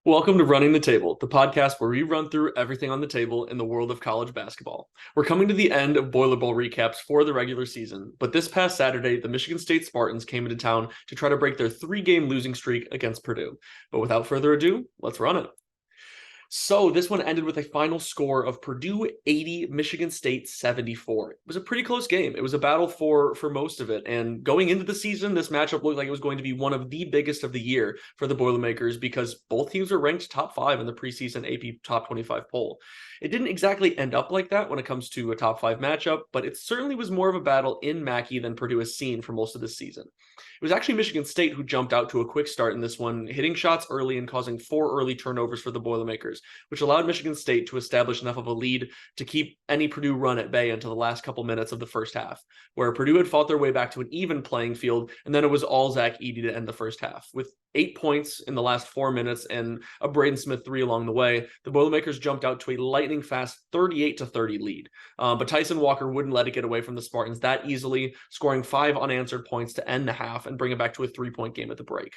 Welcome to Running the Table, the podcast where we run through everything on the table in the world of college basketball. We're coming to the end of Boiler Bowl recaps for the regular season, but this past Saturday, the Michigan State Spartans came into town to try to break their three-game losing streak against Purdue. But without further ado, let's run it. So this one ended with a final score of Purdue 80, Michigan State 74. It was a pretty close game. It was a battle for most of it. And going into the season, this matchup looked like it was going to be one of the biggest of the year for the Boilermakers because both teams were ranked top 5 in the preseason AP Top 25 poll. It didn't exactly end up like that when it comes to a top 5 matchup, but it certainly was more of a battle in Mackey than Purdue has seen for most of this season. It was actually Michigan State who jumped out to a quick start in this one, hitting shots early and causing 4 early turnovers for the Boilermakers, which allowed Michigan State to establish enough of a lead to keep any Purdue run at bay until the last couple minutes of the first half, where Purdue had fought their way back to an even playing field, and then it was all Zach Edey to end the first half. With 8 points in the last 4 minutes and a Braden Smith 3 along the way, the Boilermakers jumped out to a lightning fast 38-30 lead. But Tyson Walker wouldn't let it get away from the Spartans that easily, scoring 5 unanswered points to end the half and bring it back to a 3-point game at the break.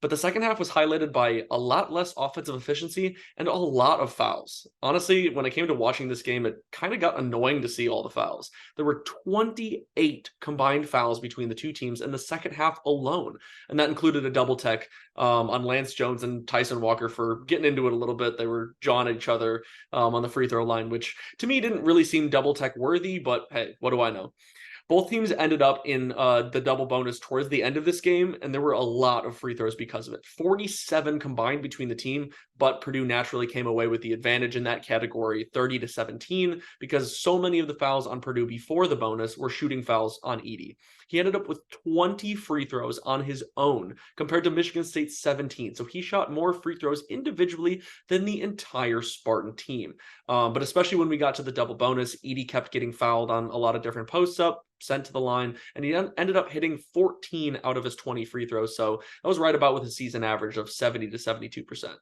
But the second half was highlighted by a lot less offensive efficiency and a lot of fouls. Honestly, when it came to watching this game, it kind of got annoying to see all the fouls. There were 28 combined fouls between the two teams in the second half alone, and that included a double tech on Lance Jones and Tyson Walker for getting into it a little bit. They were jawing at each other on the free throw line, which to me didn't really seem double tech worthy, but hey, what do I know? Both teams ended up in the double bonus towards the end of this game, and there were a lot of free throws because of it. 47 combined between the team, but Purdue naturally came away with the advantage in that category, 30-17, because so many of the fouls on Purdue before the bonus were shooting fouls on Edey. He ended up with 20 free throws on his own compared to Michigan State's 17. So he shot more free throws individually than the entire Spartan team. But especially when we got to the double bonus, Edey kept getting fouled on a lot of different posts up, sent to the line, and he ended up hitting 14 out of his 20 free throws. So that was right about with a season average of 70-72%.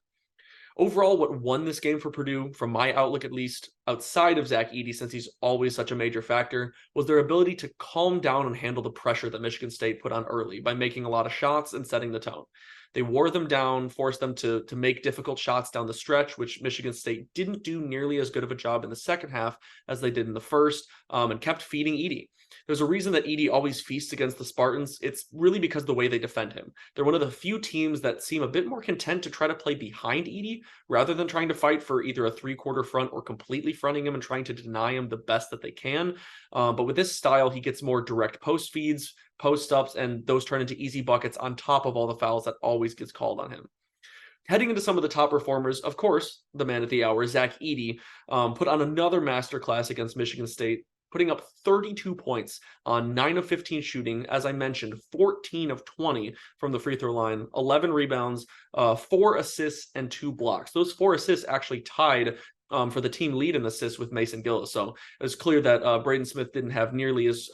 Overall, what won this game for Purdue, from my outlook at least, outside of Zach Edey, since he's always such a major factor, was their ability to calm down and handle the pressure that Michigan State put on early by making a lot of shots and setting the tone. They wore them down, forced them to make difficult shots down the stretch, which Michigan State didn't do nearly as good of a job in the second half as they did in the first, and kept feeding Edey. There's a reason that Edey always feasts against the Spartans. It's really because of the way they defend him. They're one of the few teams that seem a bit more content to try to play behind Edey rather than trying to fight for either a three-quarter front or completely fronting him and trying to deny him the best that they can. But with this style, he gets more direct post feeds, post-ups, and those turn into easy buckets on top of all the fouls that always gets called on him. Heading into some of the top performers, of course, the man at the hour, Zach Edey, put on another masterclass against Michigan State, putting up 32 points on 9 of 15 shooting. As I mentioned, 14 of 20 from the free throw line, 11 rebounds, 4 assists, and 2 blocks. Those 4 assists actually tied for the team lead in assists with Mason Gillis. So it was clear that Braden Smith didn't have nearly as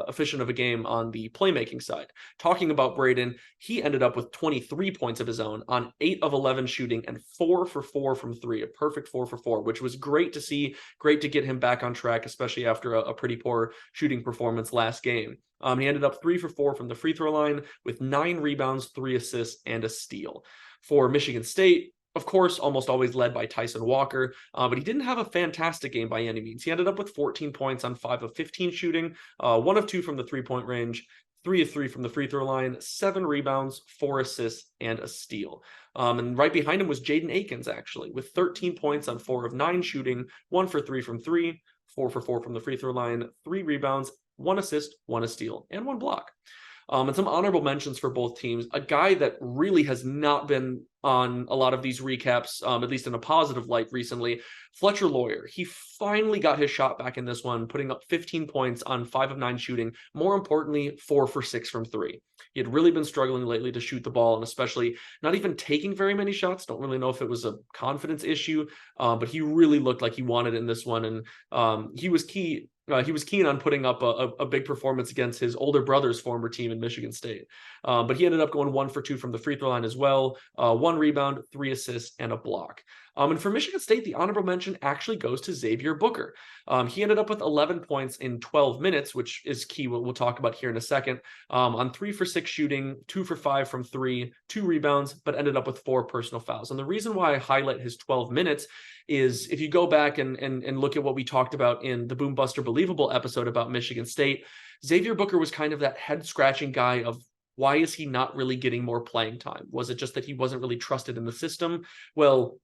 efficient of a game on the playmaking side. Talking about Braden, he ended up with 23 points of his own on 8 of 11 shooting and 4 for 4 from 3, a perfect 4 for 4, which was great to see, great to get him back on track, especially after a pretty poor shooting performance last game. He ended up 3 for 4 from the free throw line with 9 rebounds, 3 assists, and a steal. For Michigan State, of course, almost always led by Tyson Walker, but he didn't have a fantastic game by any means. He ended up with 14 points on 5 of 15 shooting, 1 of 2 from the three-point range, 3 of 3 from the free throw line, 7 rebounds, 4 assists, and a steal. And right behind him was Jaden Akins, actually, with 13 points on 4 of 9 shooting, 1 for 3 from 3, 4 for 4 from the free throw line, 3 rebounds, 1 assist, 1 a steal, and 1 block. And some honorable mentions for both teams. A guy that really has not been on a lot of these recaps, at least in a positive light recently, Fletcher Lawyer. He finally got his shot back in this one, putting up 15 points on 5 of 9 shooting. More importantly, 4 for 6 from 3. He had really been struggling lately to shoot the ball, and especially not even taking very many shots. Don't really know if it was a confidence issue, but he really looked like he wanted it in this one, and he was key He was keen on putting up a big performance against his older brother's former team in Michigan State. But he ended up going 1 for 2 from the free throw line as well. 1 rebound, 3 assists, and a block. And for Michigan State, the honorable mention actually goes to Xavier Booker. He ended up with 11 points in 12 minutes, which is key. We'll talk about here in a second. On 3 for 6 shooting, 2 for 5 from 3, 2 rebounds, but ended up with 4 personal fouls. And the reason why I highlight his 12 minutes is if you go back and look at what we talked about in the Boom Buster Believable episode about Michigan State, Xavier Booker was kind of that head-scratching guy of why is he not really getting more playing time? Was it just that he wasn't really trusted in the system? Well,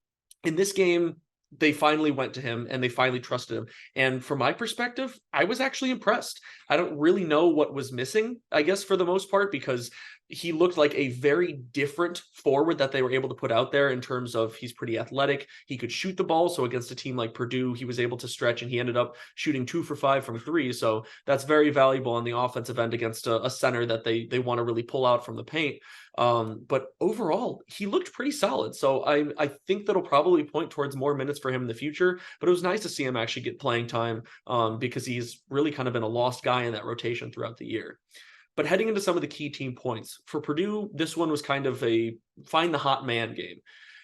in this game, they finally went to him and they finally trusted him. And from my perspective, I was actually impressed. I don't really know what was missing, I guess, for the most part, because he looked like a very different forward that they were able to put out there in terms of he's pretty athletic. He could shoot the ball. So against a team like Purdue, he was able to stretch and he ended up shooting 2 for 5 from 3. So that's very valuable on the offensive end against a center that they want to really pull out from the paint. But overall, he looked pretty solid. So I think that'll probably point towards more minutes for him in the future. But it was nice to see him actually get playing time because he's really kind of been a lost guy in that rotation throughout the year. But heading into some of the key team points, for Purdue, this one was kind of a find the hot man game.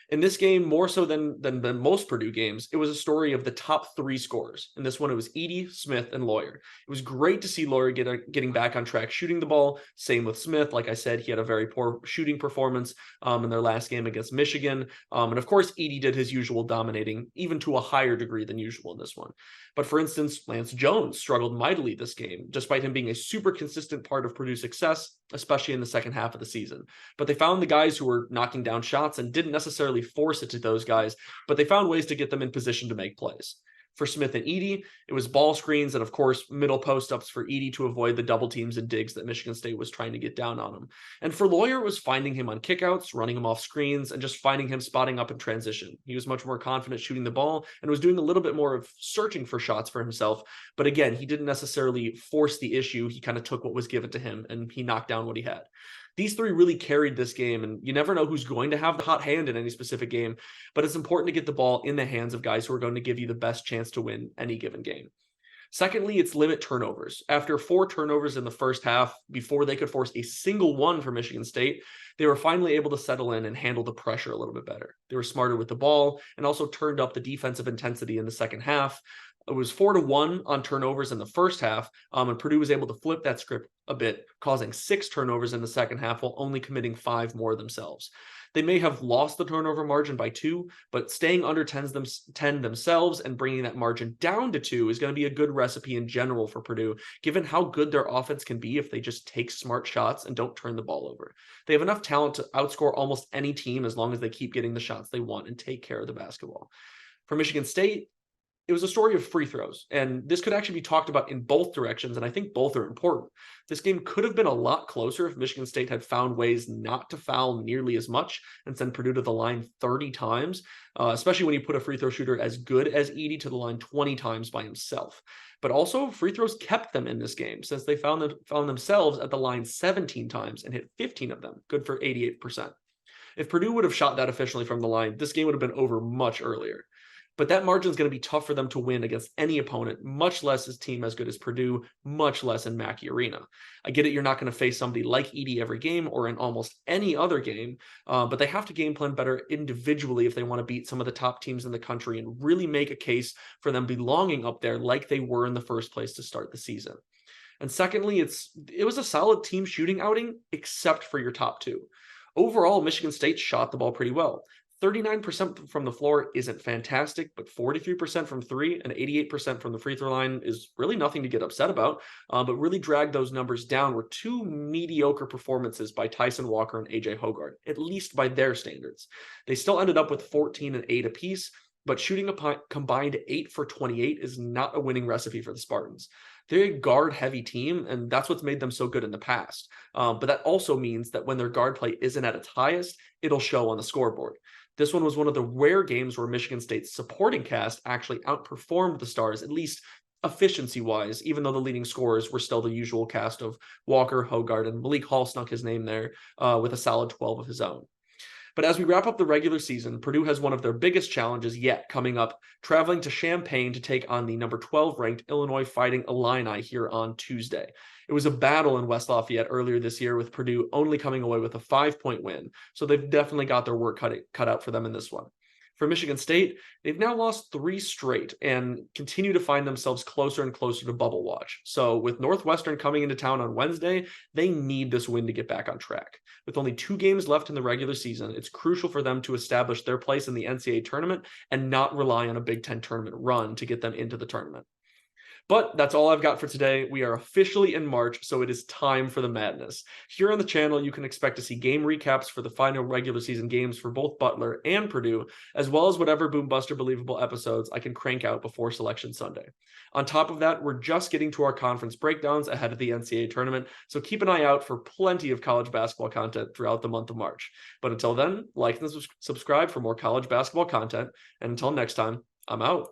In this game, more so than most Purdue games, it was a story of the top 3 scorers. In this one, it was Edey, Smith, and Lawyer. It was great to see Lawyer getting back on track shooting the ball. Same with Smith. Like I said, he had a very poor shooting performance in their last game against Michigan. And of course, Edey did his usual dominating, even to a higher degree than usual in this one. But for instance, Lance Jones struggled mightily this game, despite him being a super consistent part of Purdue's success, especially in the second half of the season. But they found the guys who were knocking down shots and didn't necessarily force it to those guys, but they found ways to get them in position to make plays. For Smith and Edey, it was ball screens and, of course, middle post-ups for Edey to avoid the double teams and digs that Michigan State was trying to get down on him. And for Lawyer, it was finding him on kickouts, running him off screens, and just finding him spotting up in transition. He was much more confident shooting the ball and was doing a little bit more of searching for shots for himself. But again, he didn't necessarily force the issue. He kind of took what was given to him and he knocked down what he had. These 3 really carried this game, and you never know who's going to have the hot hand in any specific game, but it's important to get the ball in the hands of guys who are going to give you the best chance to win any given game. Secondly, it's limit turnovers. After 4 turnovers in the first half, before they could force a single one for Michigan State, they were finally able to settle in and handle the pressure a little bit better. They were smarter with the ball and also turned up the defensive intensity in the second half. It was 4-1 on turnovers in the first half, and Purdue was able to flip that script a bit, causing 6 turnovers in the second half while only committing 5 more themselves. They may have lost the turnover margin by 2, but staying under 10 themselves and bringing that margin down to 2 is going to be a good recipe in general for Purdue, given how good their offense can be if they just take smart shots and don't turn the ball over. They have enough talent to outscore almost any team as long as they keep getting the shots they want and take care of the basketball. For Michigan State, it was a story of free throws, and this could actually be talked about in both directions, and I think both are important. This game could have been a lot closer if Michigan State had found ways not to foul nearly as much and send Purdue to the line 30 times, especially when you put a free throw shooter as good as Edey to the line 20 times by himself. But also, free throws kept them in this game since they found themselves at the line 17 times and hit 15 of them, good for 88%. If Purdue would have shot that efficiently from the line, this game would have been over much earlier. But that margin is going to be tough for them to win against any opponent, much less a team as good as Purdue, much less in Mackey Arena. I get it, you're not going to face somebody like Edey every game or in almost any other game, but they have to game plan better individually if they want to beat some of the top teams in the country and really make a case for them belonging up there like they were in the first place to start the season. And secondly, it was a solid team shooting outing, except for your top 2. Overall, Michigan State shot the ball pretty well. 39% from the floor isn't fantastic, but 43% from 3 and 88% from the free throw line is really nothing to get upset about, but really dragged those numbers down were 2 mediocre performances by Tyson Walker and AJ Hoggard, at least by their standards. They still ended up with 14 and 8 apiece, but shooting a combined 8 for 28 is not a winning recipe for the Spartans. They're a guard-heavy team, and that's what's made them so good in the past. But that also means that when their guard play isn't at its highest, it'll show on the scoreboard. This one was one of the rare games where Michigan State's supporting cast actually outperformed the Stars, at least efficiency-wise, even though the leading scorers were still the usual cast of Walker, Hoggard, and Malik Hall snuck his name there with a solid 12 of his own. But as we wrap up the regular season, Purdue has one of their biggest challenges yet coming up, traveling to Champaign to take on the number 12 ranked Illinois Fighting Illini here on Tuesday. It was a battle in West Lafayette earlier this year, with Purdue only coming away with a 5-point win, so they've definitely got their work cut out for them in this one. For Michigan State, they've now lost 3 straight and continue to find themselves closer and closer to bubble watch. So with Northwestern coming into town on Wednesday, they need this win to get back on track. With only 2 games left in the regular season, it's crucial for them to establish their place in the NCAA tournament and not rely on a Big Ten tournament run to get them into the tournament. But that's all I've got for today. We are officially in March, so it is time for the madness. Here on the channel, you can expect to see game recaps for the final regular season games for both Butler and Purdue, as well as whatever Boom Buster Believable episodes I can crank out before Selection Sunday. On top of that, we're just getting to our conference breakdowns ahead of the NCAA tournament, so keep an eye out for plenty of college basketball content throughout the month of March. But until then, like and subscribe for more college basketball content, and until next time, I'm out.